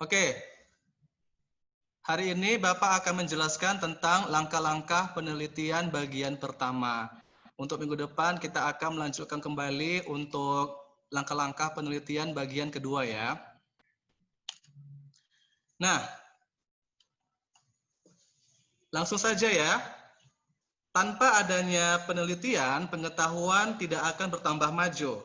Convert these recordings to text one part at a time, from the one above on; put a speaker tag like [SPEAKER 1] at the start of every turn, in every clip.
[SPEAKER 1] Oke, hari ini Bapak akan menjelaskan tentang langkah-langkah penelitian bagian pertama. Untuk minggu depan kita akan melanjutkan kembali untuk langkah-langkah penelitian bagian kedua ya. Nah, langsung saja ya. Tanpa adanya penelitian, pengetahuan tidak akan bertambah maju.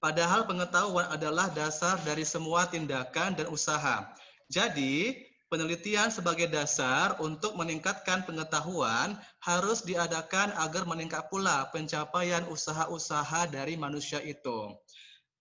[SPEAKER 1] Padahal pengetahuan adalah dasar dari semua tindakan dan usaha. Jadi, penelitian sebagai dasar untuk meningkatkan pengetahuan harus diadakan agar meningkat pula pencapaian usaha-usaha dari manusia itu.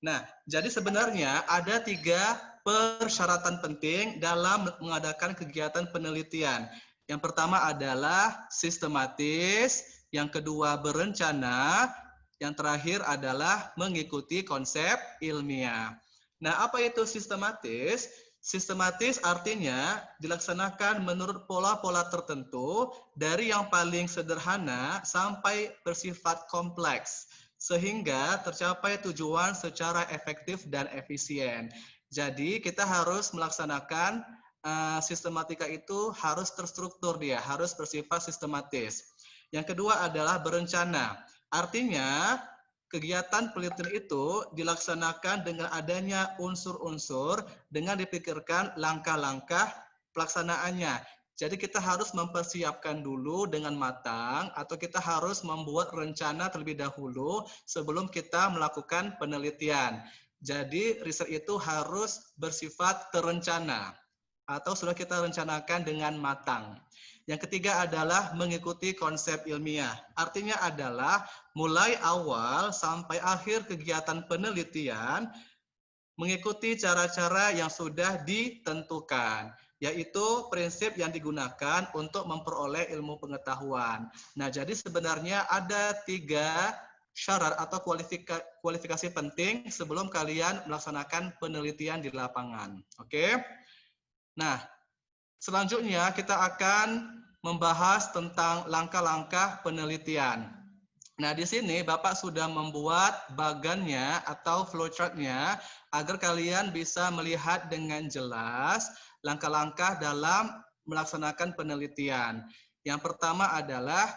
[SPEAKER 1] Nah, jadi sebenarnya ada 3 persyaratan penting dalam mengadakan kegiatan penelitian. Yang pertama adalah sistematis, yang kedua berencana, yang terakhir adalah mengikuti konsep ilmiah. Nah, apa itu sistematis? Sistematis artinya dilaksanakan menurut pola-pola tertentu dari yang paling sederhana sampai bersifat kompleks, sehingga tercapai tujuan secara efektif dan efisien. Jadi kita harus melaksanakan sistematika itu harus terstruktur dia, harus bersifat sistematis. Yang kedua adalah berencana. Artinya kegiatan penelitian itu dilaksanakan dengan adanya unsur-unsur dengan dipikirkan langkah-langkah pelaksanaannya. Jadi kita harus mempersiapkan dulu dengan matang atau kita harus membuat rencana terlebih dahulu sebelum kita melakukan penelitian. Jadi riset itu harus bersifat terencana atau sudah kita rencanakan dengan matang. Yang ketiga adalah mengikuti konsep ilmiah. Artinya adalah mulai awal sampai akhir kegiatan penelitian mengikuti cara-cara yang sudah ditentukan, yaitu prinsip yang digunakan untuk memperoleh ilmu pengetahuan. Nah, jadi sebenarnya ada 3 syarat atau kualifikasi penting sebelum kalian melaksanakan penelitian di lapangan. Oke? Nah, selanjutnya kita akan membahas tentang langkah-langkah penelitian. Nah, di sini Bapak sudah membuat bagannya atau flowchart-nya agar kalian bisa melihat dengan jelas langkah-langkah dalam melaksanakan penelitian. Yang pertama adalah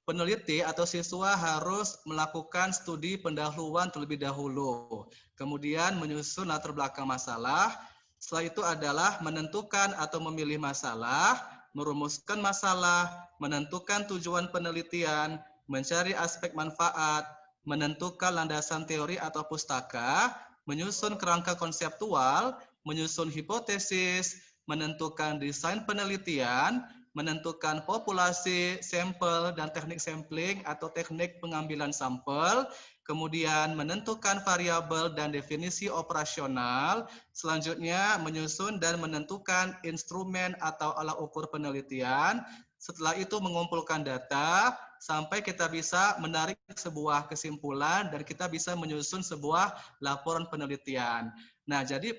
[SPEAKER 1] peneliti atau siswa harus melakukan studi pendahuluan terlebih dahulu. Kemudian menyusun latar belakang masalah. Setelah itu adalah menentukan atau memilih masalah, merumuskan masalah, menentukan tujuan penelitian, mencari aspek manfaat, menentukan landasan teori atau pustaka, menyusun kerangka konseptual, menyusun hipotesis, menentukan desain penelitian, menentukan populasi, sampel, dan teknik sampling atau teknik pengambilan sampel, kemudian menentukan variabel dan definisi operasional, selanjutnya menyusun dan menentukan instrumen atau alat ukur penelitian, setelah itu mengumpulkan data, sampai kita bisa menarik sebuah kesimpulan dan kita bisa menyusun sebuah laporan penelitian. Nah, jadi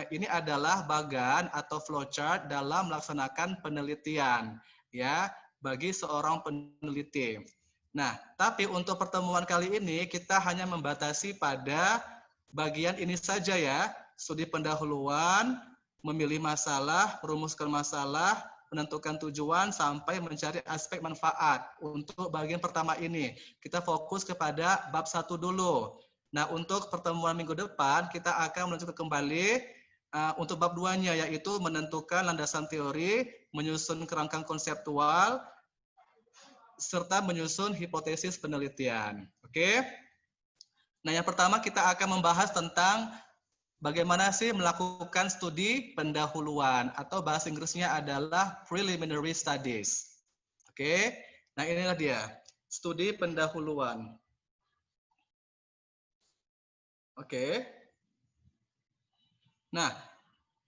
[SPEAKER 1] ini adalah bagan atau flowchart dalam melaksanakan penelitian ya bagi seorang peneliti. Nah, tapi untuk pertemuan kali ini kita hanya membatasi pada bagian ini saja ya, studi pendahuluan, memilih masalah, merumuskan masalah, menentukan tujuan sampai mencari aspek manfaat. Untuk bagian pertama ini, kita fokus kepada bab 1 dulu. Nah, untuk pertemuan minggu depan, kita akan melanjutkan kembali untuk bab 2-nya, yaitu menentukan landasan teori, menyusun kerangka konseptual, serta menyusun hipotesis penelitian. Oke? Nah, yang pertama kita akan membahas tentang bagaimana sih melakukan studi pendahuluan, atau bahasa Inggrisnya adalah preliminary studies. Oke? Nah, inilah dia, studi pendahuluan. Oke. Nah,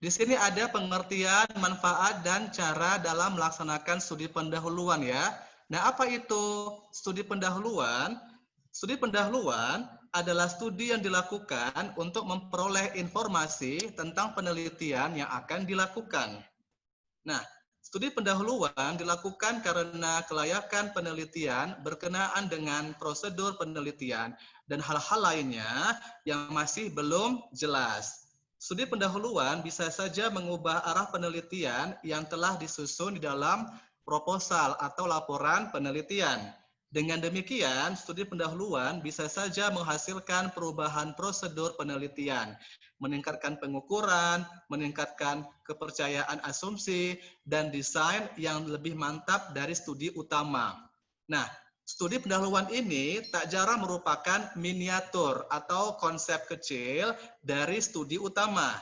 [SPEAKER 1] di sini ada pengertian, manfaat, dan cara dalam melaksanakan studi pendahuluan ya. Nah, apa itu studi pendahuluan? Studi pendahuluan adalah studi yang dilakukan untuk memperoleh informasi tentang penelitian yang akan dilakukan. Nah, studi pendahuluan dilakukan karena kelayakan penelitian berkenaan dengan prosedur penelitian dan hal-hal lainnya yang masih belum jelas. Studi pendahuluan bisa saja mengubah arah penelitian yang telah disusun di dalam proposal atau laporan penelitian. Dengan demikian, studi pendahuluan bisa saja menghasilkan perubahan prosedur penelitian, meningkatkan pengukuran, meningkatkan kepercayaan asumsi, dan desain yang lebih mantap dari studi utama. Nah, studi pendahuluan ini tak jarang merupakan miniatur atau konsep kecil dari studi utama.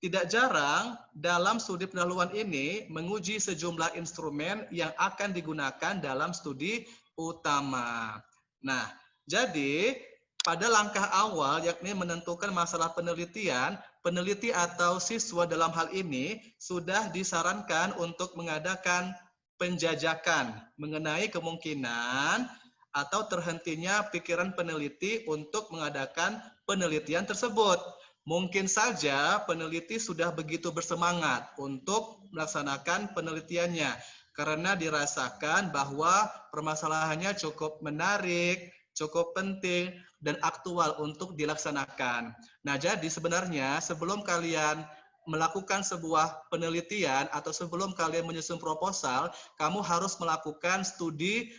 [SPEAKER 1] Tidak jarang dalam studi pendahuluan ini menguji sejumlah instrumen yang akan digunakan dalam studi utama. Nah, jadi pada langkah awal yakni menentukan masalah penelitian, peneliti atau siswa dalam hal ini sudah disarankan untuk mengadakan penjajakan mengenai kemungkinan atau terhentinya pikiran peneliti untuk mengadakan penelitian tersebut. Mungkin saja peneliti sudah begitu bersemangat untuk melaksanakan penelitiannya karena dirasakan bahwa permasalahannya cukup menarik, cukup penting, dan aktual untuk dilaksanakan. Nah, jadi sebenarnya sebelum kalian melakukan sebuah penelitian atau sebelum kalian menyusun proposal, kamu harus melakukan studi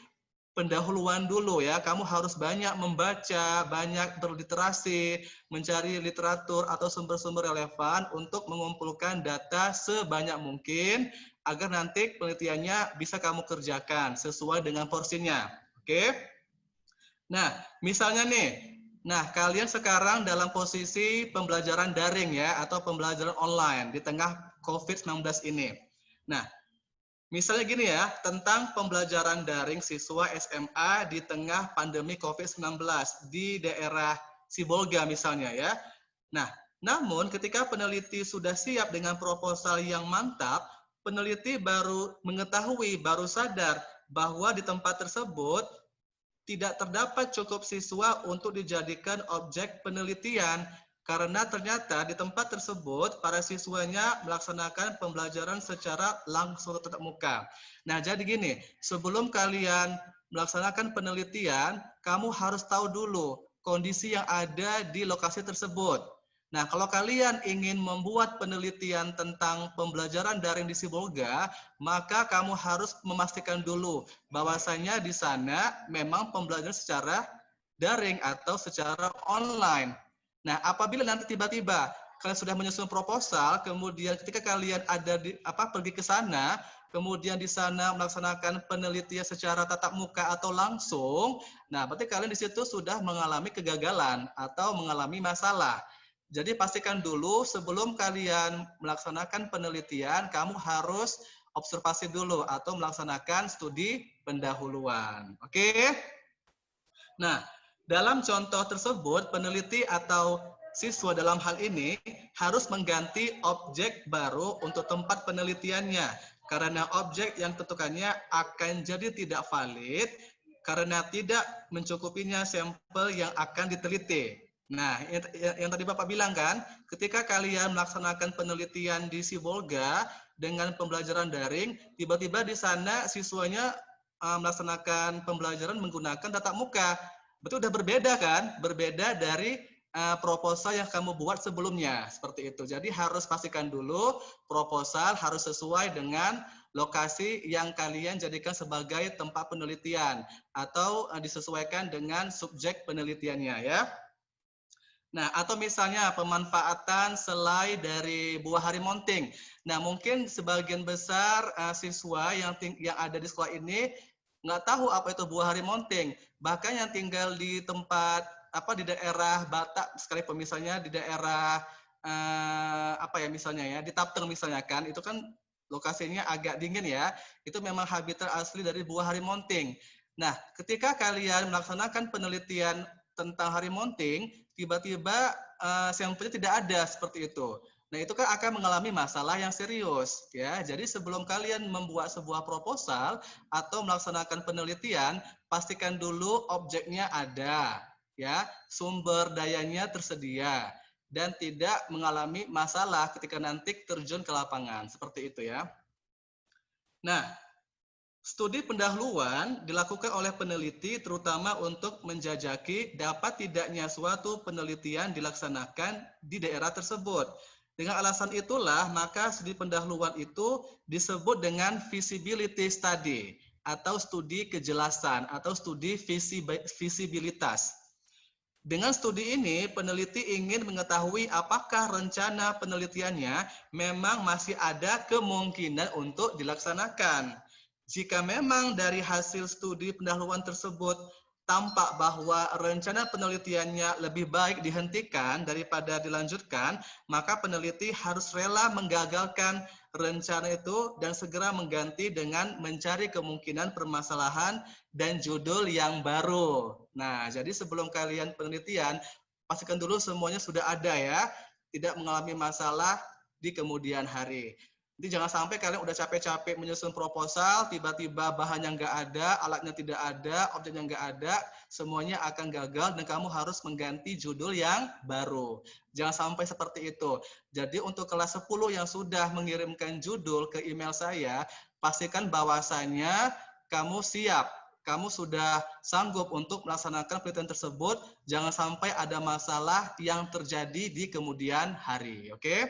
[SPEAKER 1] pendahuluan dulu ya. Kamu harus banyak membaca, banyak berliterasi, mencari literatur atau sumber-sumber relevan untuk mengumpulkan data sebanyak mungkin agar nanti penelitiannya bisa kamu kerjakan sesuai dengan porsinya. Oke? Nah, misalnya nih, kalian sekarang dalam posisi pembelajaran daring ya atau pembelajaran online di tengah COVID-19 ini. Nah, misalnya gini ya, tentang pembelajaran daring siswa SMA di tengah pandemi COVID-19 di daerah Sibolga misalnya ya. Nah, namun ketika peneliti sudah siap dengan proposal yang mantap, peneliti baru mengetahui, baru sadar bahwa di tempat tersebut tidak terdapat cukup siswa untuk dijadikan objek penelitian karena ternyata di tempat tersebut para siswanya melaksanakan pembelajaran secara langsung tatap muka. Nah, jadi gini, sebelum kalian melaksanakan penelitian, kamu harus tahu dulu kondisi yang ada di lokasi tersebut. Nah, kalau kalian ingin membuat penelitian tentang pembelajaran daring di Sibolga, maka kamu harus memastikan dulu bahwasanya di sana memang pembelajaran secara daring atau secara online. Nah, apabila nanti tiba-tiba kalian sudah menyusun proposal, kemudian ketika kalian pergi ke sana, kemudian di sana melaksanakan penelitian secara tatap muka atau langsung, nah berarti kalian di situ sudah mengalami kegagalan atau mengalami masalah. Jadi pastikan dulu sebelum kalian melaksanakan penelitian, kamu harus observasi dulu atau melaksanakan studi pendahuluan. Oke? Nah, dalam contoh tersebut, peneliti atau siswa dalam hal ini harus mengganti objek baru untuk tempat penelitiannya. Karena objek yang ditentukannya akan jadi tidak valid karena tidak mencukupinya sampel yang akan diteliti. Nah, yang tadi Bapak bilang kan, ketika kalian melaksanakan penelitian di Sibolga dengan pembelajaran daring, tiba-tiba di sana siswanya melaksanakan pembelajaran menggunakan tatap muka. Betul udah berbeda kan? Berbeda dari proposal yang kamu buat sebelumnya. Seperti itu. Jadi harus pastikan dulu proposal harus sesuai dengan lokasi yang kalian jadikan sebagai tempat penelitian atau disesuaikan dengan subjek penelitiannya ya. Nah, atau misalnya pemanfaatan selai dari buah harimonting. Nah, mungkin sebagian besar siswa yang ada di sekolah ini nggak tahu apa itu buah harimonting. Bahkan yang tinggal di tempat di daerah Batak sekalipun misalnya di daerah misalnya ya di Tapteng misalnya kan itu kan lokasinya agak dingin ya. Itu memang habitat asli dari buah harimonting. Nah, ketika kalian melaksanakan penelitian tentang harimonting, tiba-tiba sampelnya tidak ada seperti itu. Nah, itu kan akan mengalami masalah yang serius ya. Jadi sebelum kalian membuat sebuah proposal atau melaksanakan penelitian, pastikan dulu objeknya ada ya, sumber dayanya tersedia dan tidak mengalami masalah ketika nanti terjun ke lapangan. Seperti itu ya. Nah, Studi pendahuluan dilakukan oleh peneliti terutama untuk menjajaki dapat tidaknya suatu penelitian dilaksanakan di daerah tersebut. Dengan alasan itulah, maka studi pendahuluan itu disebut dengan feasibility study atau studi kejelasan atau studi visibilitas. Dengan studi ini, peneliti ingin mengetahui apakah rencana penelitiannya memang masih ada kemungkinan untuk dilaksanakan. Jika memang dari hasil studi pendahuluan tersebut tampak bahwa rencana penelitiannya lebih baik dihentikan daripada dilanjutkan, maka peneliti harus rela menggagalkan rencana itu dan segera mengganti dengan mencari kemungkinan permasalahan dan judul yang baru. Nah, jadi sebelum kalian penelitian, pastikan dulu semuanya sudah ada ya, tidak mengalami masalah di kemudian hari. Jadi jangan sampai kalian udah capek-capek menyusun proposal, tiba-tiba bahannya nggak ada, alatnya tidak ada, objeknya nggak ada, semuanya akan gagal dan kamu harus mengganti judul yang baru. Jangan sampai seperti itu. Jadi untuk kelas 10 yang sudah mengirimkan judul ke email saya, pastikan bahwasannya kamu siap. Kamu sudah sanggup untuk melaksanakan penelitian tersebut. Jangan sampai ada masalah yang terjadi di kemudian hari. Oke?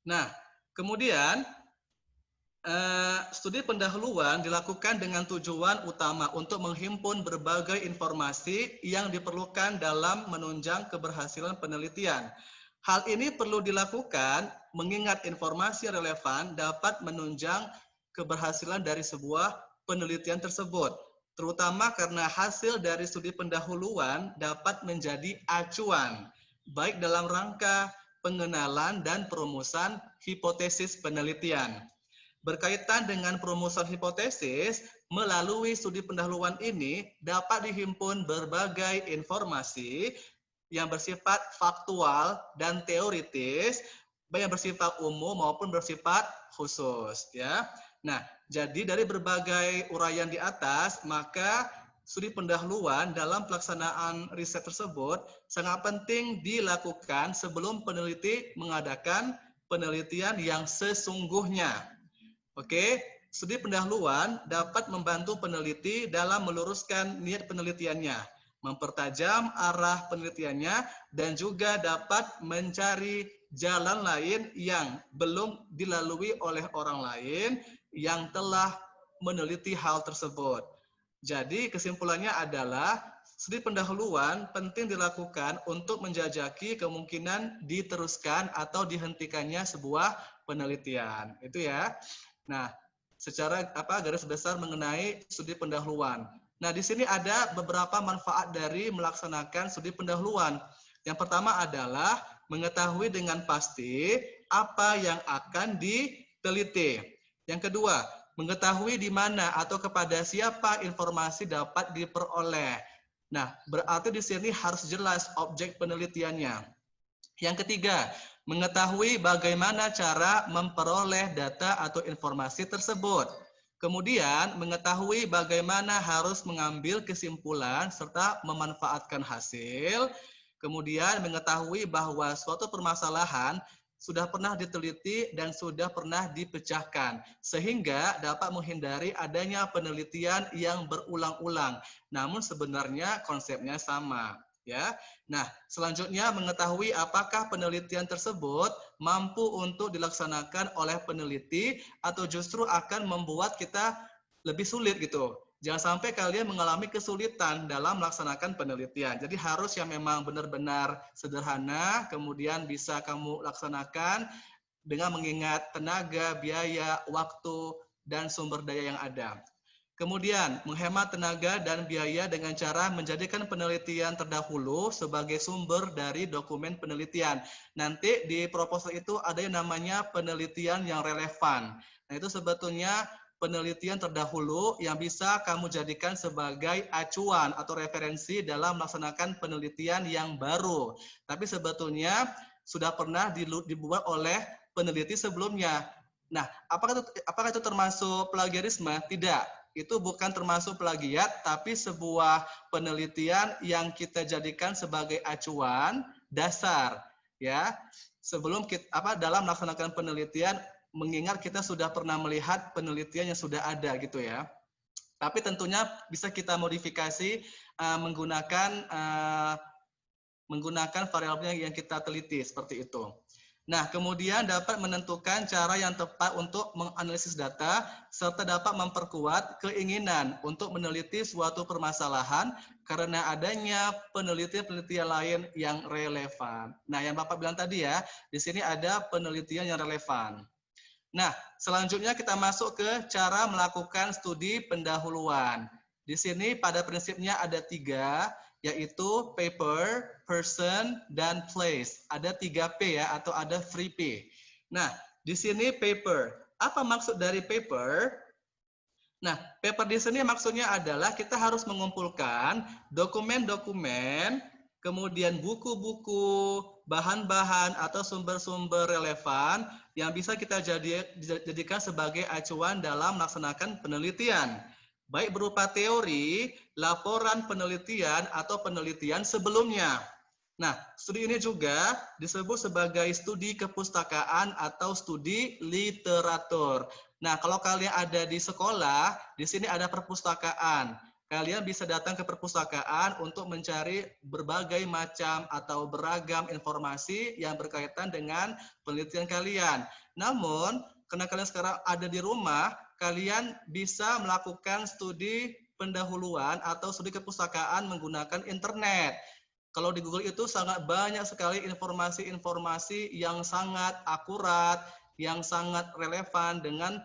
[SPEAKER 1] Nah, kemudian studi pendahuluan dilakukan dengan tujuan utama untuk menghimpun berbagai informasi yang diperlukan dalam menunjang keberhasilan penelitian. Hal ini perlu dilakukan mengingat informasi relevan dapat menunjang keberhasilan dari sebuah penelitian tersebut, terutama karena hasil dari studi pendahuluan dapat menjadi acuan, baik dalam rangka pengenalan dan perumusan hipotesis penelitian. Berkaitan dengan perumusan hipotesis, melalui studi pendahuluan ini dapat dihimpun berbagai informasi yang bersifat faktual dan teoritis, baik yang bersifat umum maupun bersifat khusus. Ya. Nah, jadi dari berbagai uraian di atas, maka studi pendahuluan dalam pelaksanaan riset tersebut sangat penting dilakukan sebelum peneliti mengadakan penelitian yang sesungguhnya. Oke, studi pendahuluan dapat membantu peneliti dalam meluruskan niat penelitiannya, mempertajam arah penelitiannya, dan juga dapat mencari jalan lain yang belum dilalui oleh orang lain yang telah meneliti hal tersebut. Jadi kesimpulannya adalah studi pendahuluan penting dilakukan untuk menjajaki kemungkinan diteruskan atau dihentikannya sebuah penelitian. Itu ya. Nah, secara garis besar mengenai studi pendahuluan. Nah, di sini ada beberapa manfaat dari melaksanakan studi pendahuluan. Yang pertama adalah mengetahui dengan pasti apa yang akan diteliti. Yang kedua, mengetahui di mana atau kepada siapa informasi dapat diperoleh. Nah, berarti di sini harus jelas objek penelitiannya. Yang ketiga, mengetahui bagaimana cara memperoleh data atau informasi tersebut. Kemudian, mengetahui bagaimana harus mengambil kesimpulan serta memanfaatkan hasil. Kemudian, mengetahui bahwa suatu permasalahan sudah pernah diteliti dan sudah pernah dipecahkan, sehingga dapat menghindari adanya penelitian yang berulang-ulang. Namun sebenarnya konsepnya sama. Ya, nah selanjutnya mengetahui apakah penelitian tersebut mampu untuk dilaksanakan oleh peneliti atau justru akan membuat kita lebih sulit gitu. Jangan sampai kalian mengalami kesulitan dalam melaksanakan penelitian. Jadi harus yang memang benar-benar sederhana, kemudian bisa kamu laksanakan dengan mengingat tenaga, biaya, waktu, dan sumber daya yang ada. Kemudian, menghemat tenaga dan biaya dengan cara menjadikan penelitian terdahulu sebagai sumber dari dokumen penelitian. Nanti di proposal itu ada yang namanya penelitian yang relevan. Nah, itu sebetulnya penelitian terdahulu yang bisa kamu jadikan sebagai acuan atau referensi dalam melaksanakan penelitian yang baru. Tapi sebetulnya sudah pernah dibuat oleh peneliti sebelumnya. Nah, apakah itu termasuk plagiarisme? Tidak. Itu bukan termasuk plagiat, tapi sebuah penelitian yang kita jadikan sebagai acuan dasar, ya. Sebelum kita dalam melaksanakan penelitian mengingat kita sudah pernah melihat penelitian yang sudah ada gitu ya. Tapi tentunya bisa kita modifikasi menggunakan variabel yang kita teliti seperti itu. Nah, kemudian dapat menentukan cara yang tepat untuk menganalisis data, serta dapat memperkuat keinginan untuk meneliti suatu permasalahan karena adanya penelitian-penelitian lain yang relevan. Nah, yang Bapak bilang tadi ya, di sini ada penelitian yang relevan. Nah, selanjutnya kita masuk ke cara melakukan studi pendahuluan. Di sini pada prinsipnya ada 3, yaitu paper, person, dan place. Ada 3P ya, atau ada 3P. Nah, di sini paper. Apa maksud dari paper? Nah, paper di sini maksudnya adalah kita harus mengumpulkan dokumen-dokumen, kemudian buku-buku, bahan-bahan atau sumber-sumber relevan yang bisa kita jadikan sebagai acuan dalam melaksanakan penelitian. Baik berupa teori, laporan penelitian, atau penelitian sebelumnya. Nah, studi ini juga disebut sebagai studi kepustakaan atau studi literatur. Nah, kalau kalian ada di sekolah, di sini ada perpustakaan. Kalian bisa datang ke perpustakaan untuk mencari berbagai macam atau beragam informasi yang berkaitan dengan penelitian kalian. Namun, karena kalian sekarang ada di rumah, kalian bisa melakukan studi pendahuluan atau studi kepustakaan menggunakan internet. Kalau di Google itu sangat banyak sekali informasi-informasi yang sangat akurat, yang sangat relevan dengan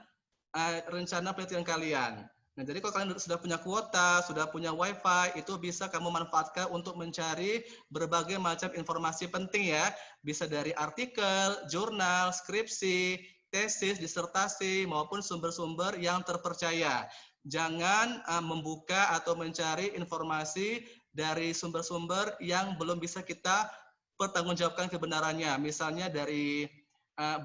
[SPEAKER 1] rencana penelitian kalian. Nah, jadi kalau kalian sudah punya kuota, sudah punya WiFi, itu bisa kamu manfaatkan untuk mencari berbagai macam informasi penting ya. Bisa dari artikel, jurnal, skripsi, tesis, disertasi, maupun sumber-sumber yang terpercaya. Jangan membuka atau mencari informasi dari sumber-sumber yang belum bisa kita pertanggungjawabkan kebenarannya. Misalnya dari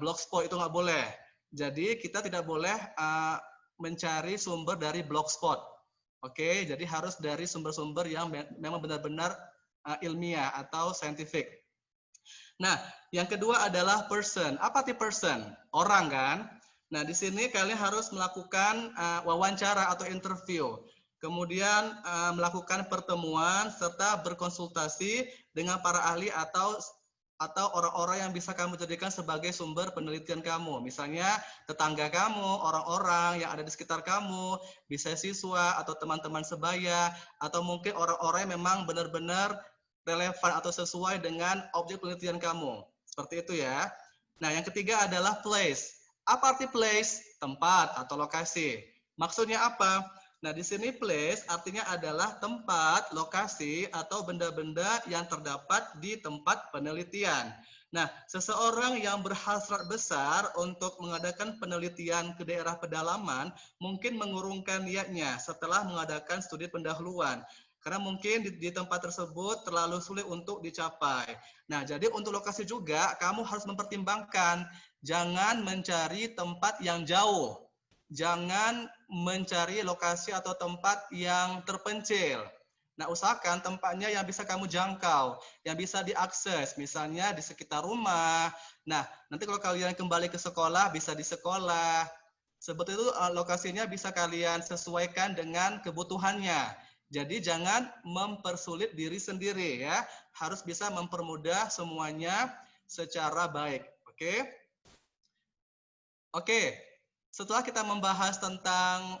[SPEAKER 1] Blogspot itu nggak boleh. Jadi kita tidak boleh mencari sumber dari Blogspot. Oke, jadi harus dari sumber-sumber yang memang benar-benar ilmiah atau scientific. Nah, yang kedua adalah person. Apa arti person? Orang kan? Nah, di sini kalian harus melakukan wawancara atau interview. Kemudian melakukan pertemuan serta berkonsultasi dengan para ahli atau orang-orang yang bisa kamu jadikan sebagai sumber penelitian kamu. Misalnya tetangga kamu, orang-orang yang ada di sekitar kamu, bisa siswa atau teman-teman sebaya, atau mungkin orang-orang yang memang benar-benar relevan atau sesuai dengan objek penelitian kamu. Seperti itu ya. Nah, yang ketiga adalah place. Apa arti place? Tempat atau lokasi. Maksudnya apa? Nah, di sini place artinya adalah tempat, lokasi, atau benda-benda yang terdapat di tempat penelitian. Nah, seseorang yang berhasrat besar untuk mengadakan penelitian ke daerah pedalaman mungkin mengurungkan niatnya setelah mengadakan studi pendahuluan. Karena mungkin di tempat tersebut terlalu sulit untuk dicapai. Nah, jadi untuk lokasi juga kamu harus mempertimbangkan. Jangan mencari tempat yang jauh. Jangan mencari lokasi atau tempat yang terpencil. Nah, usahakan tempatnya yang bisa kamu jangkau, yang bisa diakses, misalnya di sekitar rumah. Nah, nanti kalau kalian kembali ke sekolah, bisa di sekolah. Seperti itu lokasinya bisa kalian sesuaikan dengan kebutuhannya. Jadi jangan mempersulit diri sendiri ya. Harus bisa mempermudah semuanya secara baik. Oke? Oke. Setelah kita membahas tentang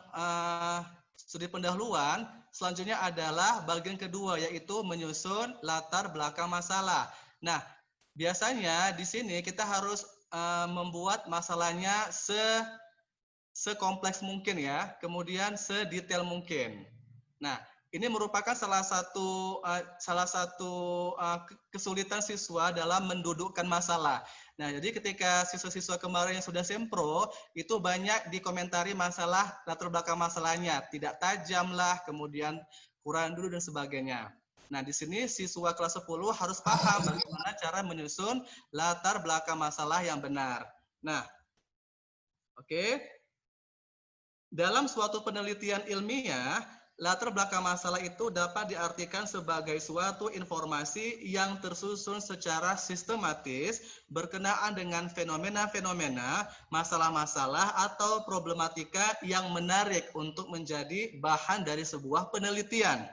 [SPEAKER 1] studi pendahuluan, selanjutnya adalah bagian kedua, yaitu menyusun latar belakang masalah. Nah, biasanya di sini kita harus membuat masalahnya sekompleks mungkin ya, kemudian sedetail mungkin. Nah, ini merupakan salah satu kesulitan siswa dalam mendudukkan masalah. Nah, jadi ketika siswa-siswa kemarin yang sudah sempro, itu banyak dikomentari masalah latar belakang masalahnya. Tidak tajam lah, kemudian kurang dulu dan sebagainya. Nah, di sini siswa kelas 10 harus paham bagaimana cara menyusun latar belakang masalah yang benar. Nah, oke. Dalam suatu penelitian ilmiah, latar belakang masalah itu dapat diartikan sebagai suatu informasi yang tersusun secara sistematis berkenaan dengan fenomena-fenomena, masalah-masalah, atau problematika yang menarik untuk menjadi bahan dari sebuah penelitian.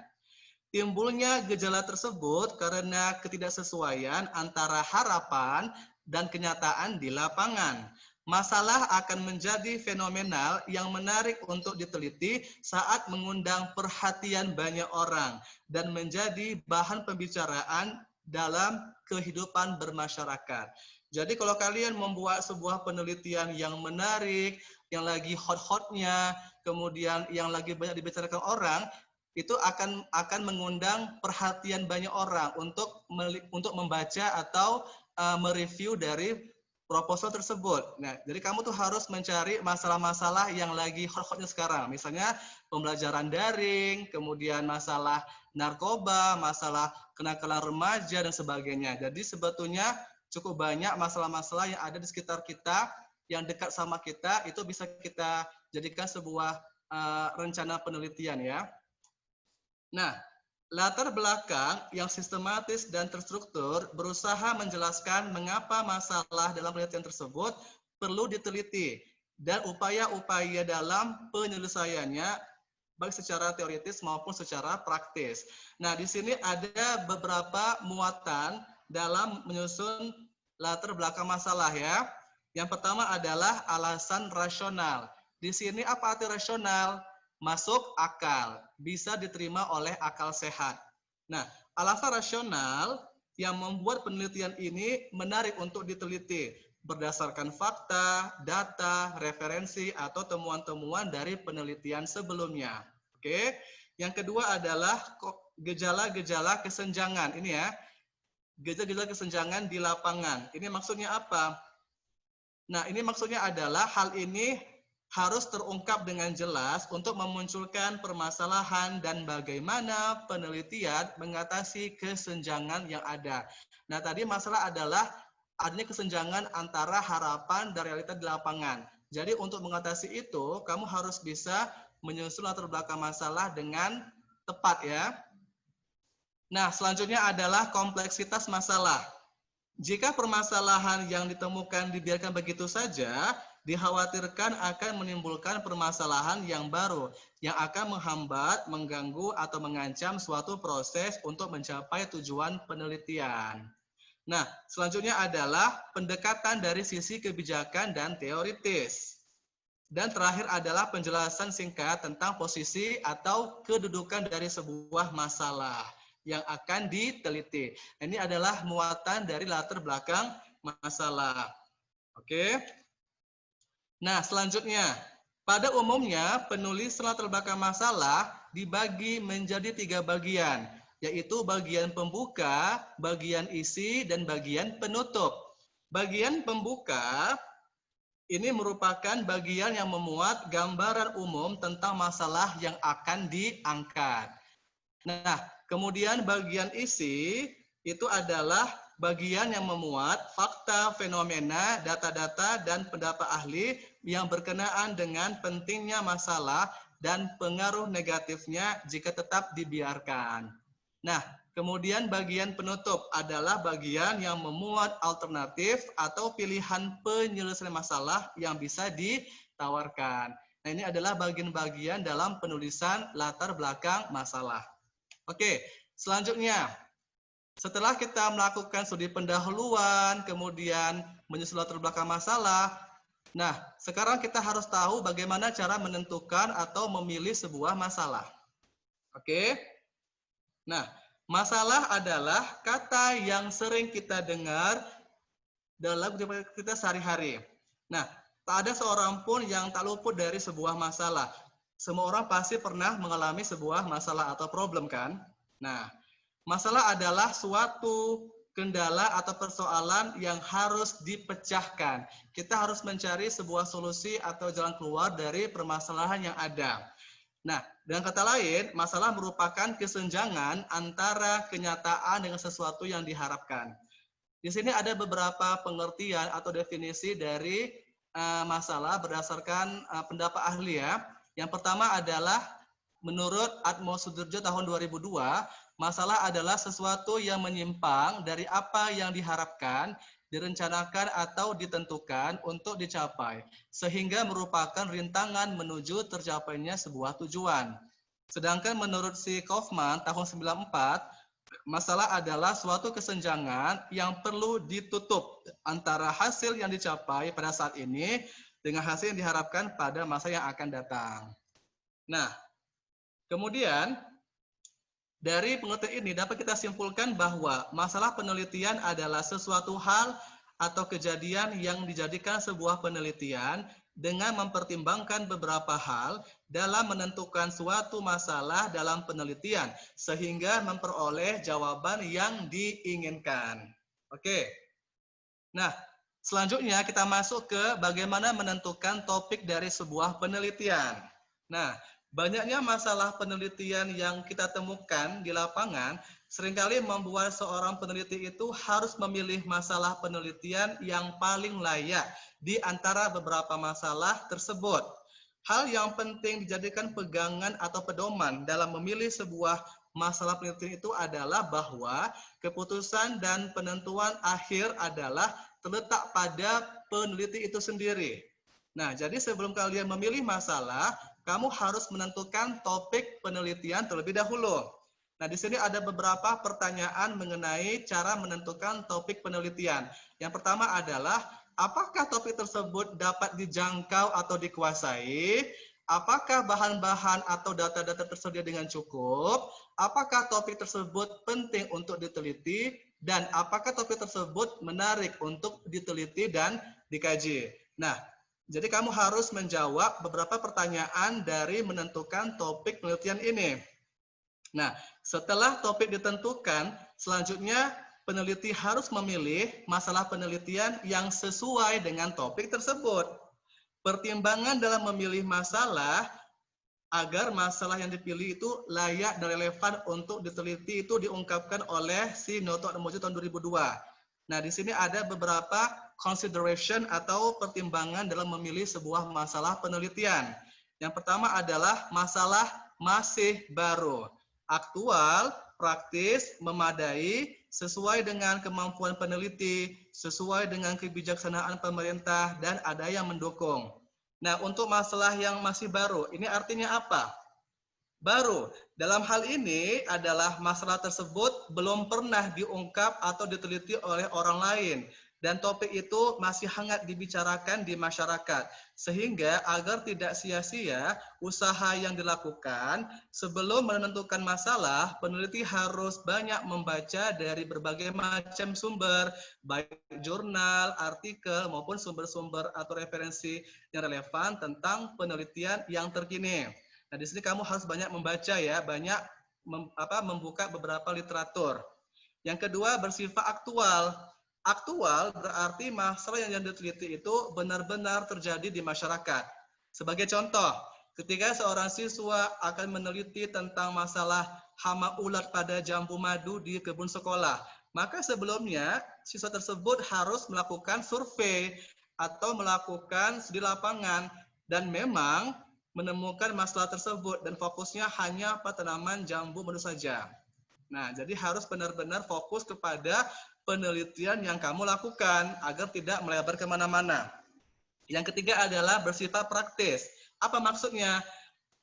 [SPEAKER 1] Timbulnya gejala tersebut karena ketidaksesuaian antara harapan dan kenyataan di lapangan. Masalah akan menjadi fenomenal yang menarik untuk diteliti saat mengundang perhatian banyak orang dan menjadi bahan pembicaraan dalam kehidupan bermasyarakat. Jadi kalau kalian membuat sebuah penelitian yang menarik, yang lagi hot-hotnya, kemudian yang lagi banyak dibicarakan orang, itu akan mengundang perhatian banyak orang untuk membaca atau mereview dari proposal tersebut. Nah, jadi kamu tuh harus mencari masalah-masalah yang lagi hot-hotnya sekarang. Misalnya pembelajaran daring, kemudian masalah narkoba, masalah kenakalan remaja dan sebagainya. Jadi sebetulnya cukup banyak masalah-masalah yang ada di sekitar kita, yang dekat sama kita, itu bisa kita jadikan sebuah rencana penelitian ya. Nah, latar belakang yang sistematis dan terstruktur berusaha menjelaskan mengapa masalah dalam penelitian tersebut perlu diteliti dan upaya-upaya dalam penyelesaiannya baik secara teoritis maupun secara praktis. Nah, di sini ada beberapa muatan dalam menyusun latar belakang masalah ya. Yang pertama adalah alasan rasional. Di sini apa arti rasional? Masuk akal, bisa diterima oleh akal sehat. Nah, alasan rasional yang membuat penelitian ini menarik untuk diteliti berdasarkan fakta, data, referensi, atau temuan-temuan dari penelitian sebelumnya. Oke. Yang kedua adalah gejala-gejala kesenjangan. Ini ya, gejala-gejala kesenjangan di lapangan. Ini maksudnya apa? Nah, ini maksudnya adalah hal ini harus terungkap dengan jelas untuk memunculkan permasalahan dan bagaimana penelitian mengatasi kesenjangan yang ada. Nah, tadi masalah adalah adanya kesenjangan antara harapan dan realita di lapangan. Jadi untuk mengatasi itu, kamu harus bisa menyusun latar belakang masalah dengan tepat ya. Nah, selanjutnya adalah kompleksitas masalah. Jika permasalahan yang ditemukan dibiarkan begitu saja, dikhawatirkan akan menimbulkan permasalahan yang baru yang akan menghambat, mengganggu, atau mengancam suatu proses untuk mencapai tujuan penelitian. Nah, selanjutnya adalah pendekatan dari sisi kebijakan dan teoritis. Dan terakhir adalah penjelasan singkat tentang posisi atau kedudukan dari sebuah masalah yang akan diteliti. Ini adalah muatan dari latar belakang masalah. Oke. Nah, selanjutnya, pada umumnya penulis latar belakang masalah dibagi menjadi 3 bagian, yaitu bagian pembuka, bagian isi, dan bagian penutup. Bagian pembuka ini merupakan bagian yang memuat gambaran umum tentang masalah yang akan diangkat. Nah, kemudian bagian isi itu adalah bagian yang memuat fakta, fenomena, data-data, dan pendapat ahli yang berkenaan dengan pentingnya masalah dan pengaruh negatifnya jika tetap dibiarkan. Nah, kemudian bagian penutup adalah bagian yang memuat alternatif atau pilihan penyelesaian masalah yang bisa ditawarkan. Nah, ini adalah bagian-bagian dalam penulisan latar belakang masalah. Oke, selanjutnya. Setelah kita melakukan studi pendahuluan, kemudian menyusun latar belakang masalah, nah sekarang kita harus tahu bagaimana cara menentukan atau memilih sebuah masalah. Oke, nah masalah adalah kata yang sering kita dengar dalam kita sehari-hari. Nah, tak ada seorang pun yang tak luput dari sebuah masalah. Semua orang pasti pernah mengalami sebuah masalah atau problem kan? Nah, masalah adalah suatu kendala atau persoalan yang harus dipecahkan. Kita harus mencari sebuah solusi atau jalan keluar dari permasalahan yang ada. Nah, dengan kata lain, masalah merupakan kesenjangan antara kenyataan dengan sesuatu yang diharapkan. Di sini ada beberapa pengertian atau definisi dari masalah berdasarkan pendapat ahli ya. Yang pertama adalah menurut Atmo Sudurjo tahun 2002, masalah adalah sesuatu yang menyimpang dari apa yang diharapkan, direncanakan atau ditentukan untuk dicapai, sehingga merupakan rintangan menuju tercapainya sebuah tujuan. Sedangkan menurut si Kaufman tahun 94, masalah adalah suatu kesenjangan yang perlu ditutup antara hasil yang dicapai pada saat ini dengan hasil yang diharapkan pada masa yang akan datang. Nah, kemudian dari pengertian ini dapat kita simpulkan bahwa masalah penelitian adalah sesuatu hal atau kejadian yang dijadikan sebuah penelitian dengan mempertimbangkan beberapa hal dalam menentukan suatu masalah dalam penelitian sehingga memperoleh jawaban yang diinginkan. Oke. Nah, selanjutnya kita masuk ke bagaimana menentukan topik dari sebuah penelitian. Nah, banyaknya masalah penelitian yang kita temukan di lapangan seringkali membuat seorang peneliti itu harus memilih masalah penelitian yang paling layak di antara beberapa masalah tersebut. Hal yang penting dijadikan pegangan atau pedoman dalam memilih sebuah masalah penelitian itu adalah bahwa keputusan dan penentuan akhir adalah terletak pada peneliti itu sendiri. Nah, jadi sebelum kalian memilih masalah, kamu harus menentukan topik penelitian terlebih dahulu. Nah, di sini ada beberapa pertanyaan mengenai cara menentukan topik penelitian. Yang pertama adalah, apakah topik tersebut dapat dijangkau atau dikuasai? Apakah bahan-bahan atau data-data tersedia dengan cukup? Apakah topik tersebut penting untuk diteliti? Dan apakah topik tersebut menarik untuk diteliti dan dikaji? Nah, jadi kamu harus menjawab beberapa pertanyaan dari menentukan topik penelitian ini. Nah, setelah topik ditentukan, selanjutnya peneliti harus memilih masalah penelitian yang sesuai dengan topik tersebut. Pertimbangan dalam memilih masalah agar masalah yang dipilih itu layak dan relevan untuk diteliti itu diungkapkan oleh si Noto Atmojo tahun 2002. Nah, di sini ada beberapa consideration atau pertimbangan dalam memilih sebuah masalah penelitian. Yang pertama adalah masalah masih baru, aktual, praktis, memadai, sesuai dengan kemampuan peneliti, sesuai dengan kebijaksanaan pemerintah, dan ada yang mendukung. Nah, untuk masalah yang masih baru, ini artinya apa? Baru, dalam hal ini adalah masalah tersebut belum pernah diungkap atau diteliti oleh orang lain. Dan topik itu masih hangat dibicarakan di masyarakat. Sehingga agar tidak sia-sia usaha yang dilakukan, sebelum menentukan masalah, peneliti harus banyak membaca dari berbagai macam sumber, baik jurnal, artikel, maupun sumber-sumber atau referensi yang relevan tentang penelitian yang terkini. Nah, di sini kamu harus banyak membaca ya, banyak membuka beberapa literatur. Yang kedua, bersifat aktual. Aktual berarti masalah yang diteliti itu benar-benar terjadi di masyarakat. Sebagai contoh, ketika seorang siswa akan meneliti tentang masalah hama ulat pada jambu madu di kebun sekolah, maka sebelumnya siswa tersebut harus melakukan survei atau melakukan studi lapangan dan memang menemukan masalah tersebut dan fokusnya hanya pada tanaman jambu madu saja. Nah, jadi harus benar-benar fokus kepada penelitian yang kamu lakukan agar tidak melebar kemana-mana. Yang ketiga adalah bersifat praktis. Apa maksudnya?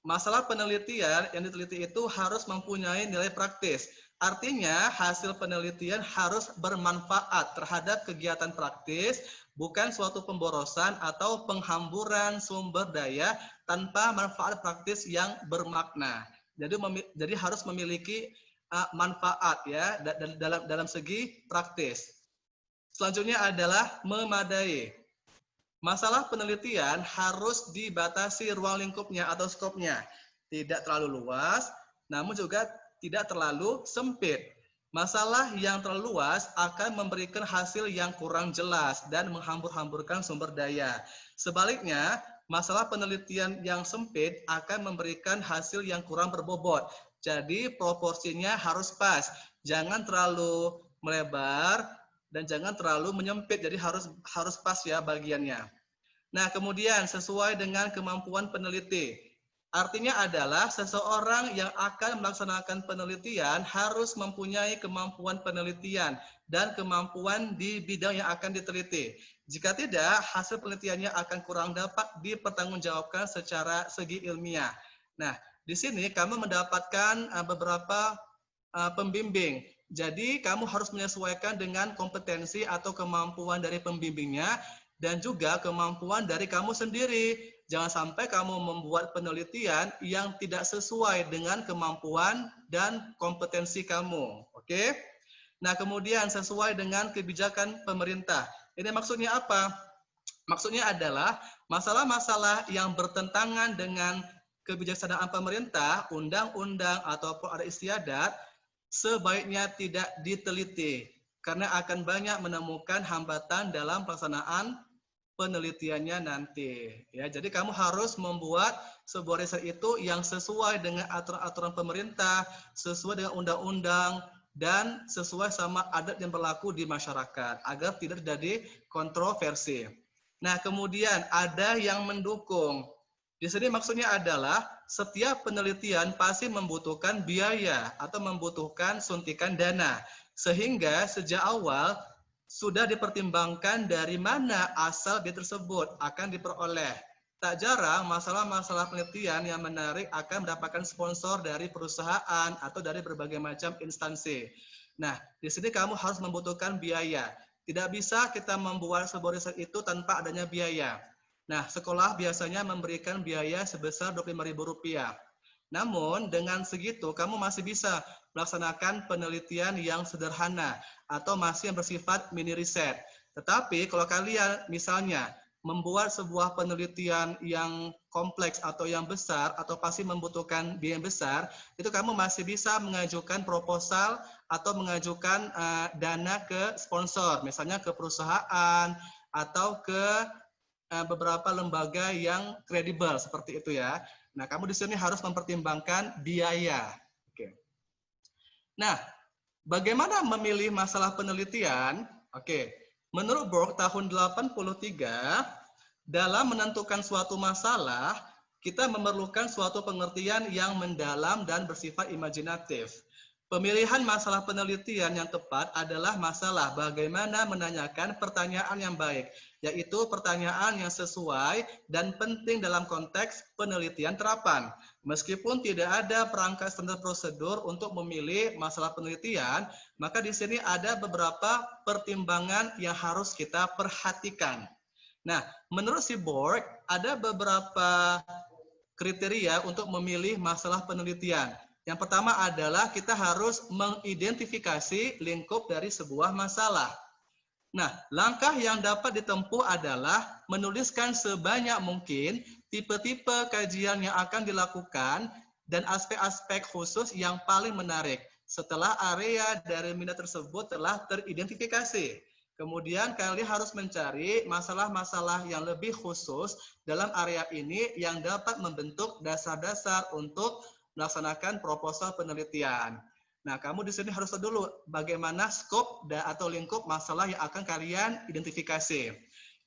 [SPEAKER 1] Masalah penelitian yang diteliti itu harus mempunyai nilai praktis. Artinya hasil penelitian harus bermanfaat terhadap kegiatan praktis, bukan suatu pemborosan atau penghamburan sumber daya tanpa manfaat praktis yang bermakna. Jadi harus memiliki manfaat ya dalam segi praktis. Selanjutnya adalah memadai. Masalah penelitian harus dibatasi ruang lingkupnya atau skopnya. Tidak terlalu luas, namun juga tidak terlalu sempit. Masalah yang terlalu luas akan memberikan hasil yang kurang jelas dan menghambur-hamburkan sumber daya. Sebaliknya, masalah penelitian yang sempit akan memberikan hasil yang kurang berbobot. Jadi proporsinya harus pas, jangan terlalu melebar dan jangan terlalu menyempit. Jadi harus pas ya bagiannya. Nah, kemudian sesuai dengan kemampuan peneliti. Artinya adalah seseorang yang akan melaksanakan penelitian harus mempunyai kemampuan penelitian dan kemampuan di bidang yang akan diteliti. Jika tidak, hasil penelitiannya akan kurang dapat dipertanggungjawabkan secara segi ilmiah. Nah, di sini kamu mendapatkan beberapa pembimbing. Jadi, kamu harus menyesuaikan dengan kompetensi atau kemampuan dari pembimbingnya dan juga kemampuan dari kamu sendiri. Jangan sampai kamu membuat penelitian yang tidak sesuai dengan kemampuan dan kompetensi kamu. Oke? Nah, kemudian sesuai dengan kebijakan pemerintah. Ini maksudnya apa? Maksudnya adalah masalah-masalah yang bertentangan dengan kebijaksanaan pemerintah, undang-undang ataupun adat istiadat sebaiknya tidak diteliti karena akan banyak menemukan hambatan dalam pelaksanaan penelitiannya nanti. Ya, jadi kamu harus membuat sebuah riset itu yang sesuai dengan aturan-aturan pemerintah, sesuai dengan undang-undang, dan sesuai sama adat yang berlaku di masyarakat agar tidak terjadi kontroversi. Nah, kemudian ada yang mendukung. Di sini maksudnya adalah setiap penelitian pasti membutuhkan biaya atau membutuhkan suntikan dana. Sehingga sejak awal sudah dipertimbangkan dari mana asal biaya tersebut akan diperoleh. Tak jarang masalah-masalah penelitian yang menarik akan mendapatkan sponsor dari perusahaan atau dari berbagai macam instansi. Nah, di sini kamu harus membutuhkan biaya. Tidak bisa kita membuat sebuah riset itu tanpa adanya biaya. Nah, sekolah biasanya memberikan biaya sebesar Rp25.000. Namun, dengan segitu kamu masih bisa melaksanakan penelitian yang sederhana atau masih yang bersifat mini riset. Tetapi kalau kalian misalnya membuat sebuah penelitian yang kompleks atau yang besar atau pasti membutuhkan biaya yang besar, itu kamu masih bisa mengajukan proposal atau mengajukan dana ke sponsor, misalnya ke perusahaan atau ke beberapa lembaga yang kredibel seperti itu ya. Nah, kamu di sini harus mempertimbangkan biaya. Oke. Nah, bagaimana memilih masalah penelitian? Oke. Menurut Borg tahun 83, dalam menentukan suatu masalah, kita memerlukan suatu pengertian yang mendalam dan bersifat imajinatif. Pemilihan masalah penelitian yang tepat adalah masalah bagaimana menanyakan pertanyaan yang baik, yaitu pertanyaan yang sesuai dan penting dalam konteks penelitian terapan. Meskipun tidak ada perangkat standar prosedur untuk memilih masalah penelitian, maka di sini ada beberapa pertimbangan yang harus kita perhatikan. Nah, menurut si Borg, ada beberapa kriteria untuk memilih masalah penelitian. Yang pertama adalah kita harus mengidentifikasi lingkup dari sebuah masalah. Nah, langkah yang dapat ditempuh adalah menuliskan sebanyak mungkin tipe-tipe kajian yang akan dilakukan dan aspek-aspek khusus yang paling menarik setelah area dari minat tersebut telah teridentifikasi. Kemudian kalian harus mencari masalah-masalah yang lebih khusus dalam area ini yang dapat membentuk dasar-dasar untuk melaksanakan proposal penelitian. Nah, kamu di sini harus tahu dulu bagaimana skop atau lingkup masalah yang akan kalian identifikasi.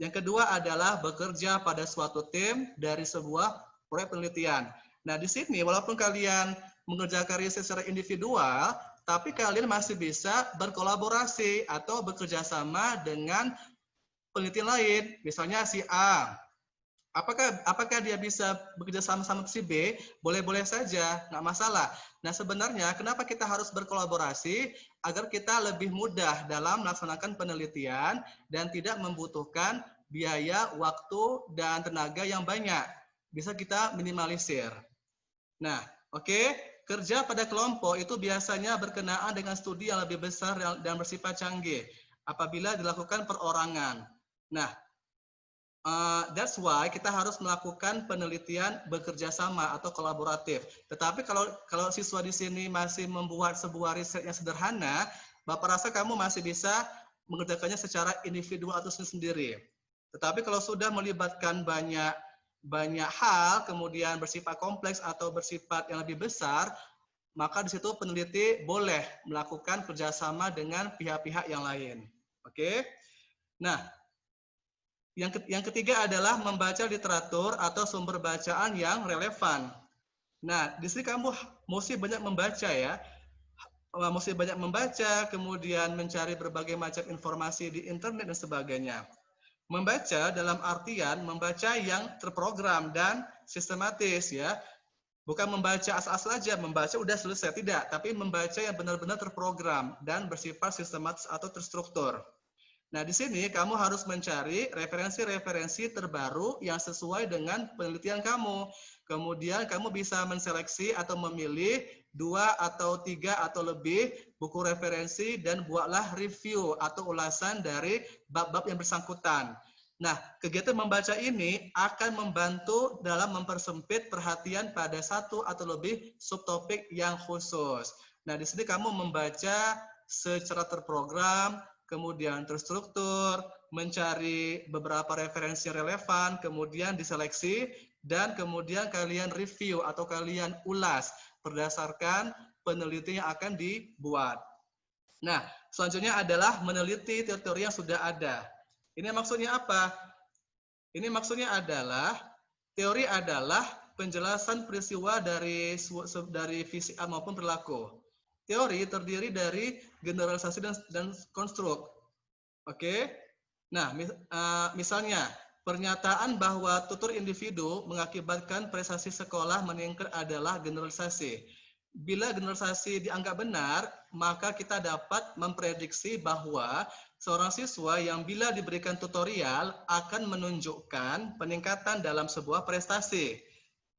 [SPEAKER 1] Yang kedua adalah bekerja pada suatu tim dari sebuah proyek penelitian. Nah, di sini walaupun kalian mengerjakan riset secara individual, tapi kalian masih bisa berkolaborasi atau bekerja sama dengan peneliti lain. Misalnya si A. Apakah dia bisa bekerja sama si B? Boleh-boleh saja, nggak masalah. Nah, sebenarnya kenapa kita harus berkolaborasi? Agar kita lebih mudah dalam melaksanakan penelitian dan tidak membutuhkan biaya, waktu, dan tenaga yang banyak. Bisa kita minimalisir. Nah, oke. Kerja pada kelompok itu biasanya berkenaan dengan studi yang lebih besar dan bersifat canggih apabila dilakukan perorangan. Nah, that's why kita harus melakukan penelitian bekerja sama atau kolaboratif. Tetapi kalau siswa di sini masih membuat sebuah riset yang sederhana, Bapak rasa kamu masih bisa mengerjakannya secara individual atau sendiri. Tetapi kalau sudah melibatkan banyak hal, kemudian bersifat kompleks atau bersifat yang lebih besar, maka di situ peneliti boleh melakukan kerjasama dengan pihak-pihak yang lain. Oke? Nah, yang ketiga adalah membaca literatur atau sumber bacaan yang relevan. Nah, di sini kamu mesti banyak membaca ya. Mesti banyak membaca, kemudian mencari berbagai macam informasi di internet dan sebagainya. Membaca dalam artian membaca yang terprogram dan sistematis ya. Bukan membaca asal-asal aja, membaca udah selesai, tidak. Tapi membaca yang benar-benar terprogram dan bersifat sistematis atau terstruktur. Nah, di sini kamu harus mencari referensi-referensi terbaru yang sesuai dengan penelitian kamu. Kemudian kamu bisa menseleksi atau memilih 2 atau 3 atau lebih buku referensi dan buatlah review atau ulasan dari bab-bab yang bersangkutan. Nah, kegiatan membaca ini akan membantu dalam mempersempit perhatian pada satu atau lebih subtopik yang khusus. Nah, di sini kamu membaca secara terprogram, kemudian terstruktur, mencari beberapa referensi relevan, kemudian diseleksi, dan kemudian kalian review atau kalian ulas berdasarkan penelitian yang akan dibuat. Nah, selanjutnya adalah meneliti teori yang sudah ada. Ini maksudnya apa? Ini maksudnya adalah teori adalah penjelasan peristiwa dari fisika maupun perilaku. Teori terdiri dari generalisasi dan konstruk. Oke. Nah, misalnya pernyataan bahwa tutur individu mengakibatkan prestasi sekolah meningkat adalah generalisasi. Bila generalisasi dianggap benar, maka kita dapat memprediksi bahwa seorang siswa yang bila diberikan tutorial akan menunjukkan peningkatan dalam sebuah prestasi.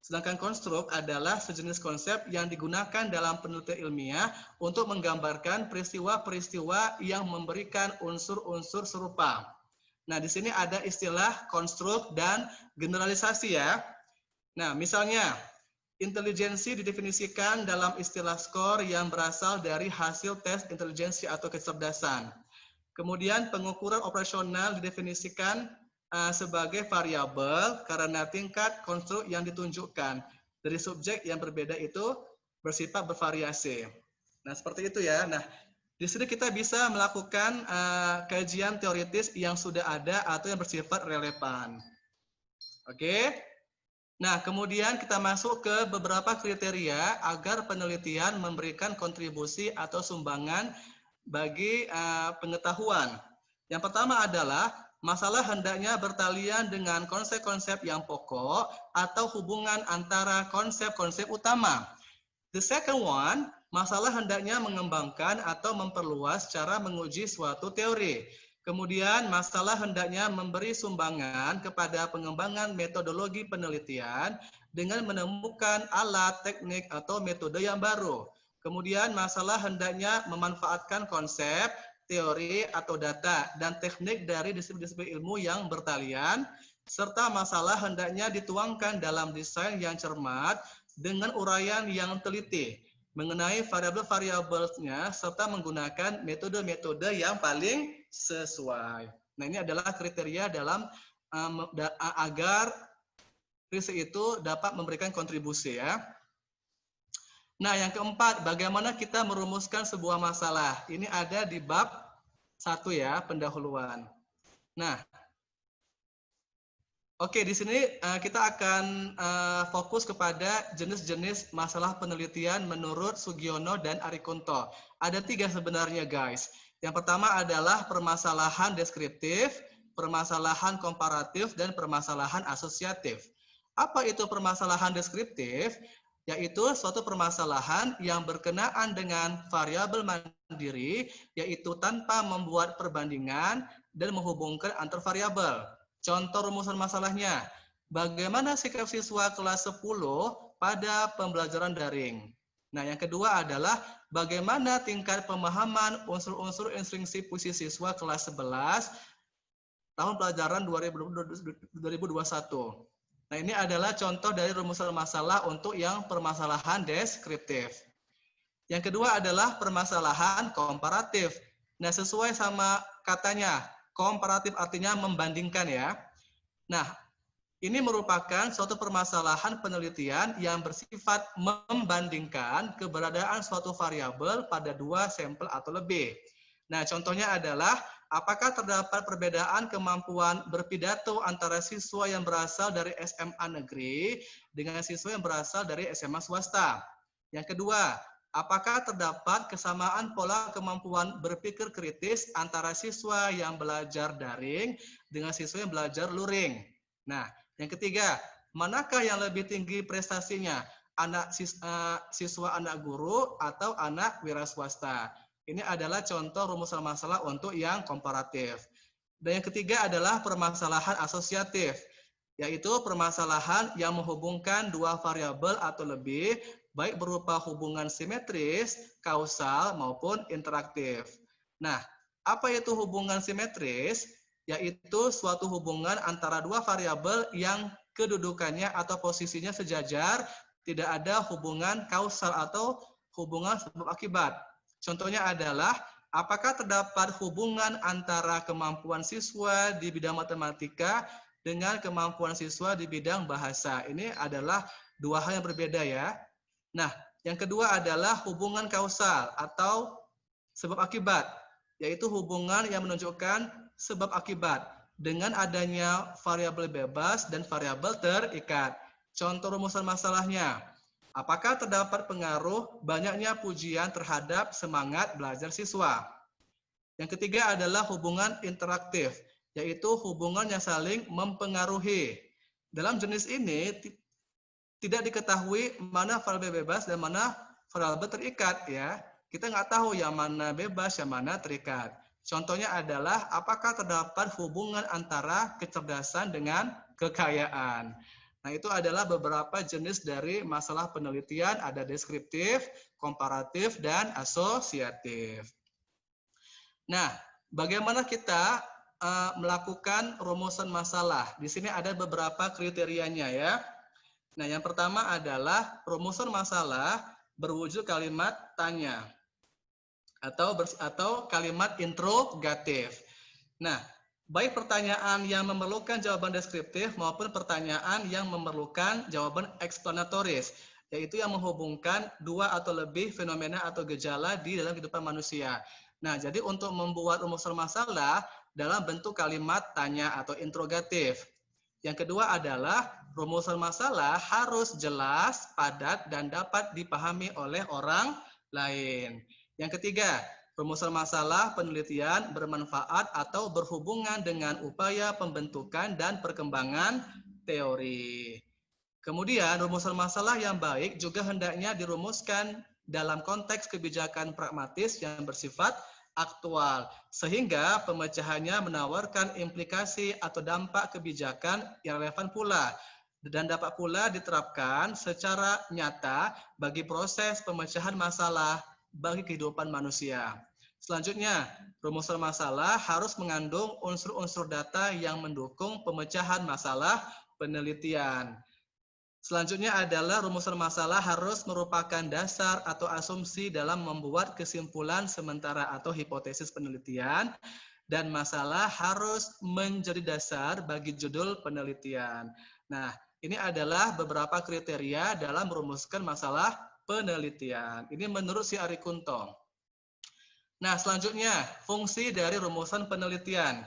[SPEAKER 1] Sedangkan konstruk adalah sejenis konsep yang digunakan dalam penelitian ilmiah untuk menggambarkan peristiwa-peristiwa yang memberikan unsur-unsur serupa. Nah, di sini ada istilah konstruk dan generalisasi ya. Nah, misalnya intelijensi didefinisikan dalam istilah skor yang berasal dari hasil tes intelijensi atau kecerdasan. Kemudian pengukuran operasional didefinisikan sebagai variabel karena tingkat konstruk yang ditunjukkan dari subjek yang berbeda itu bersifat bervariasi. Nah, seperti itu ya. Nah, di sini kita bisa melakukan kajian teoritis yang sudah ada atau yang bersifat relevan. Oke. Nah, kemudian kita masuk ke beberapa kriteria agar penelitian memberikan kontribusi atau sumbangan bagi pengetahuan. Yang pertama adalah masalah hendaknya bertalian dengan konsep-konsep yang pokok atau hubungan antara konsep-konsep utama. The second one, masalah hendaknya mengembangkan atau memperluas cara menguji suatu teori. Kemudian masalah hendaknya memberi sumbangan kepada pengembangan metodologi penelitian dengan menemukan alat, teknik, atau metode yang baru. Kemudian masalah hendaknya memanfaatkan konsep, teori, atau data, dan teknik dari disiplin-disiplin ilmu yang bertalian, serta masalah hendaknya dituangkan dalam desain yang cermat dengan uraian yang teliti mengenai variabel-variabelnya serta menggunakan metode-metode yang paling sesuai. Nah, ini adalah kriteria dalam agar riset itu dapat memberikan kontribusi ya. Nah, yang keempat, bagaimana kita merumuskan sebuah masalah. Ini ada di bab 1 ya, pendahuluan. Nah, oke, di sini kita akan fokus kepada jenis-jenis masalah penelitian menurut Sugiono dan Arikunto. Ada 3 sebenarnya, guys. Yang pertama adalah permasalahan deskriptif, permasalahan komparatif, dan permasalahan asosiatif. Apa itu permasalahan deskriptif? Yaitu suatu permasalahan yang berkenaan dengan variabel mandiri, yaitu tanpa membuat perbandingan dan menghubungkan antar variabel. Contoh rumusan masalahnya, bagaimana sikap siswa kelas 10 pada pembelajaran daring? Nah, yang kedua adalah bagaimana tingkat pemahaman unsur-unsur instruksi puisi siswa kelas 11 tahun pelajaran 2021. Nah, ini adalah contoh dari rumusan masalah untuk yang permasalahan deskriptif. Yang kedua adalah permasalahan komparatif. Nah, sesuai sama katanya, komparatif artinya membandingkan ya. Nah, ini merupakan suatu permasalahan penelitian yang bersifat membandingkan keberadaan suatu variabel pada 2 sampel atau lebih. Nah, contohnya adalah apakah terdapat perbedaan kemampuan berpidato antara siswa yang berasal dari SMA negeri dengan siswa yang berasal dari SMA swasta? Yang kedua, apakah terdapat kesamaan pola kemampuan berpikir kritis antara siswa yang belajar daring dengan siswa yang belajar luring? Nah, yang ketiga, manakah yang lebih tinggi prestasinya? Siswa anak guru atau anak wira swasta? Ini adalah contoh rumusan masalah untuk yang komparatif. Dan yang ketiga adalah permasalahan asosiatif, yaitu permasalahan yang menghubungkan dua variabel atau lebih, baik berupa hubungan simetris, kausal, maupun interaktif. Nah, apa itu hubungan simetris? Yaitu suatu hubungan antara dua variabel yang kedudukannya atau posisinya sejajar, tidak ada hubungan kausal atau hubungan sebab akibat. Contohnya adalah, apakah terdapat hubungan antara kemampuan siswa di bidang matematika dengan kemampuan siswa di bidang bahasa? Ini adalah dua hal yang berbeda ya. Nah, yang kedua adalah hubungan kausal atau sebab akibat, yaitu hubungan yang menunjukkan sebab akibat dengan adanya variabel bebas dan variabel terikat. Contoh rumusan masalahnya, apakah terdapat pengaruh banyaknya pujian terhadap semangat belajar siswa? Yang ketiga adalah hubungan interaktif, yaitu hubungan yang saling mempengaruhi. Dalam jenis ini, tidak diketahui mana variabel bebas dan mana variabel terikat ya. Kita nggak tahu yang mana bebas, yang mana terikat. Contohnya adalah apakah terdapat hubungan antara kecerdasan dengan kekayaan. Nah, itu adalah beberapa jenis dari masalah penelitian, ada deskriptif, komparatif, dan asosiatif. Nah, bagaimana kita melakukan rumusan masalah? Di sini ada beberapa kriterianya ya. Nah, yang pertama adalah rumusan masalah berwujud kalimat tanya atau kalimat interrogatif. Nah, baik pertanyaan yang memerlukan jawaban deskriptif maupun pertanyaan yang memerlukan jawaban eksplanatoris, yaitu yang menghubungkan dua atau lebih fenomena atau gejala di dalam kehidupan manusia. Nah, jadi untuk membuat rumusan masalah dalam bentuk kalimat tanya atau interrogatif. Yang kedua adalah rumusan masalah harus jelas, padat, dan dapat dipahami oleh orang lain. Yang ketiga, rumusan masalah penelitian bermanfaat atau berhubungan dengan upaya pembentukan dan perkembangan teori. Kemudian, rumusan masalah yang baik juga hendaknya dirumuskan dalam konteks kebijakan pragmatis yang bersifat aktual, sehingga pemecahannya menawarkan implikasi atau dampak kebijakan yang relevan pula, dan dapat pula diterapkan secara nyata bagi proses pemecahan masalah bagi kehidupan manusia. Selanjutnya, rumusan masalah harus mengandung unsur-unsur data yang mendukung pemecahan masalah penelitian. Selanjutnya adalah rumusan masalah harus merupakan dasar atau asumsi dalam membuat kesimpulan sementara atau hipotesis penelitian, dan masalah harus menjadi dasar bagi judul penelitian. Nah, ini adalah beberapa kriteria dalam merumuskan masalah penelitian. Ini menurut si Ari Kunto. Nah, selanjutnya fungsi dari rumusan penelitian.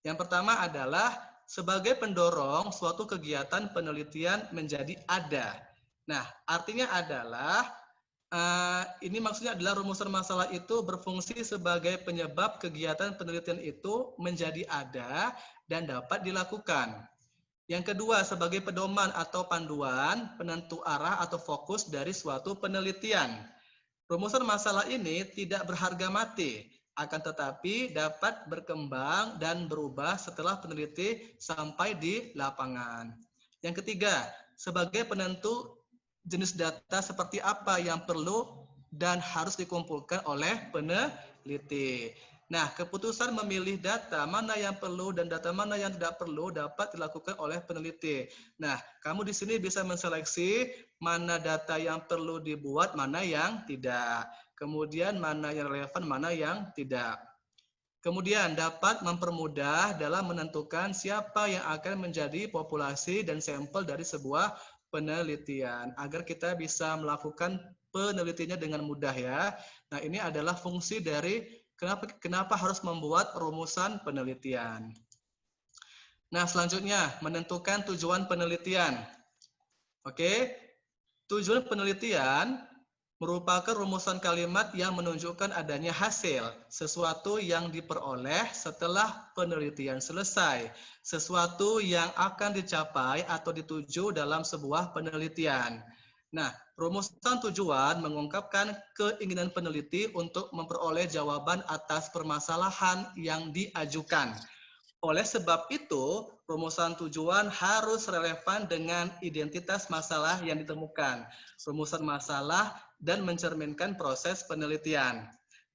[SPEAKER 1] Yang pertama adalah sebagai pendorong suatu kegiatan penelitian menjadi ada. Nah, artinya adalah ini maksudnya adalah rumusan masalah itu berfungsi sebagai penyebab kegiatan penelitian itu menjadi ada dan dapat dilakukan. Yang kedua, sebagai pedoman atau panduan penentu arah atau fokus dari suatu penelitian. Rumusan masalah ini tidak berharga mati, akan tetapi dapat berkembang dan berubah setelah peneliti sampai di lapangan. Yang ketiga, sebagai penentu jenis data seperti apa yang perlu dan harus dikumpulkan oleh peneliti. Nah, keputusan memilih data mana yang perlu dan data mana yang tidak perlu dapat dilakukan oleh peneliti. Nah, kamu di sini bisa menseleksi mana data yang perlu dibuat, mana yang tidak. Kemudian mana yang relevan, mana yang tidak. Kemudian dapat mempermudah dalam menentukan siapa yang akan menjadi populasi dan sampel dari sebuah penelitian agar kita bisa melakukan penelitiannya dengan mudah ya. Nah, ini adalah fungsi dari Kenapa harus membuat rumusan penelitian? Nah, selanjutnya menentukan tujuan penelitian. Oke, tujuan penelitian merupakan rumusan kalimat yang menunjukkan adanya hasil, sesuatu yang diperoleh setelah penelitian selesai, sesuatu yang akan dicapai atau dituju dalam sebuah penelitian. Nah, rumusan tujuan mengungkapkan keinginan peneliti untuk memperoleh jawaban atas permasalahan yang diajukan. Oleh sebab itu, rumusan tujuan harus relevan dengan identitas masalah yang ditemukan, rumusan masalah, dan mencerminkan proses penelitian.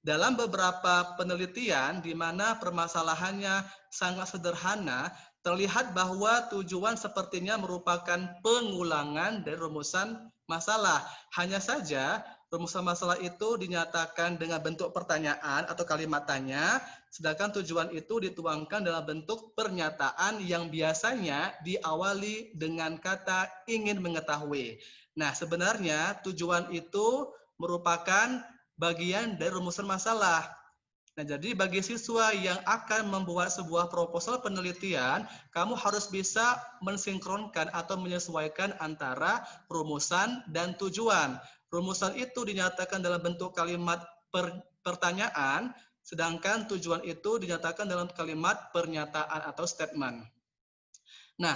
[SPEAKER 1] Dalam beberapa penelitian di mana permasalahannya sangat sederhana, terlihat bahwa tujuan sepertinya merupakan pengulangan dari rumusan masalah. Hanya saja, rumusan masalah itu dinyatakan dengan bentuk pertanyaan atau kalimat tanya, sedangkan tujuan itu dituangkan dalam bentuk pernyataan yang biasanya diawali dengan kata ingin mengetahui. Nah, sebenarnya tujuan itu merupakan bagian dari rumusan masalah. Nah, jadi bagi siswa yang akan membuat sebuah proposal penelitian, kamu harus bisa mensinkronkan atau menyesuaikan antara rumusan dan tujuan. Rumusan itu dinyatakan dalam bentuk kalimat pertanyaan, sedangkan tujuan itu dinyatakan dalam kalimat pernyataan atau statement. Nah,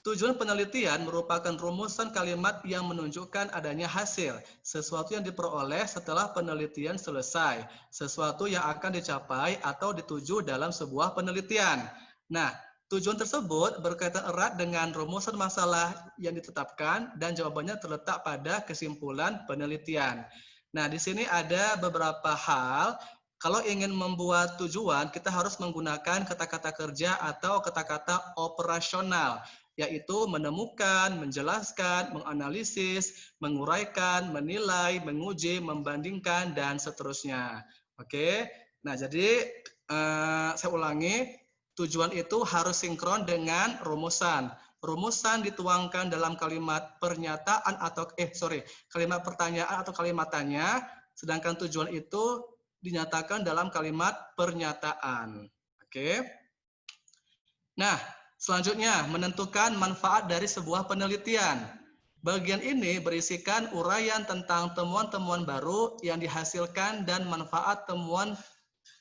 [SPEAKER 1] tujuan penelitian merupakan rumusan kalimat yang menunjukkan adanya hasil, sesuatu yang diperoleh setelah penelitian selesai, sesuatu yang akan dicapai atau dituju dalam sebuah penelitian. Nah, tujuan tersebut berkaitan erat dengan rumusan masalah yang ditetapkan dan jawabannya terletak pada kesimpulan penelitian. Nah, di sini ada beberapa hal. Kalau ingin membuat tujuan, kita harus menggunakan kata-kata kerja atau kata-kata operasional, yaitu menemukan, menjelaskan, menganalisis, menguraikan, menilai, menguji, membandingkan, dan seterusnya. Oke, nah jadi saya ulangi, tujuan itu harus sinkron dengan rumusan. Rumusan dituangkan dalam kalimat pernyataan atau kalimat pertanyaan atau kalimat tanya, sedangkan tujuan itu dinyatakan dalam kalimat pernyataan. Oke. Nah, selanjutnya menentukan manfaat dari sebuah penelitian. Bagian ini berisikan uraian tentang temuan-temuan baru yang dihasilkan dan manfaat temuan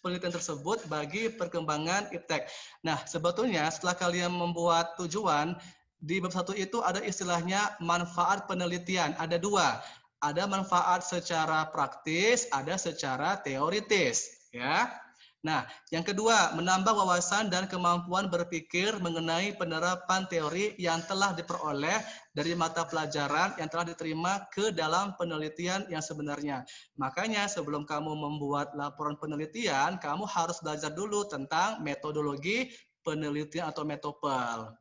[SPEAKER 1] penelitian tersebut bagi perkembangan iptek. Nah, sebetulnya setelah kalian membuat tujuan, di bab 1 itu ada istilahnya manfaat penelitian. Ada dua. Ada manfaat secara praktis, ada secara teoritis, ya. Nah, yang kedua, menambah wawasan dan kemampuan berpikir mengenai penerapan teori yang telah diperoleh dari mata pelajaran yang telah diterima ke dalam penelitian yang sebenarnya. Makanya sebelum kamu membuat laporan penelitian, kamu harus belajar dulu tentang metodologi penelitian atau metopel.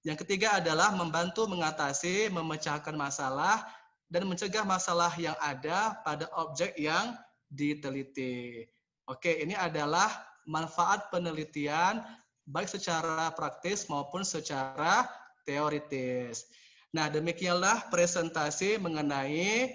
[SPEAKER 1] Yang ketiga adalah membantu mengatasi, memecahkan masalah, dan mencegah masalah yang ada pada objek yang diteliti. Oke, ini adalah manfaat penelitian baik secara praktis maupun secara teoritis. Nah, demikianlah presentasi mengenai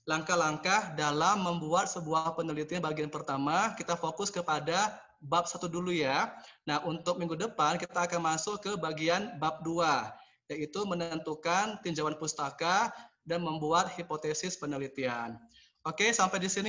[SPEAKER 1] langkah-langkah dalam membuat sebuah penelitian bagian pertama. Kita fokus kepada bab 1 dulu ya. Nah, untuk minggu depan kita akan masuk ke bagian bab 2, yaitu menentukan tinjauan pustaka dan membuat hipotesis penelitian. Oke, sampai di sini.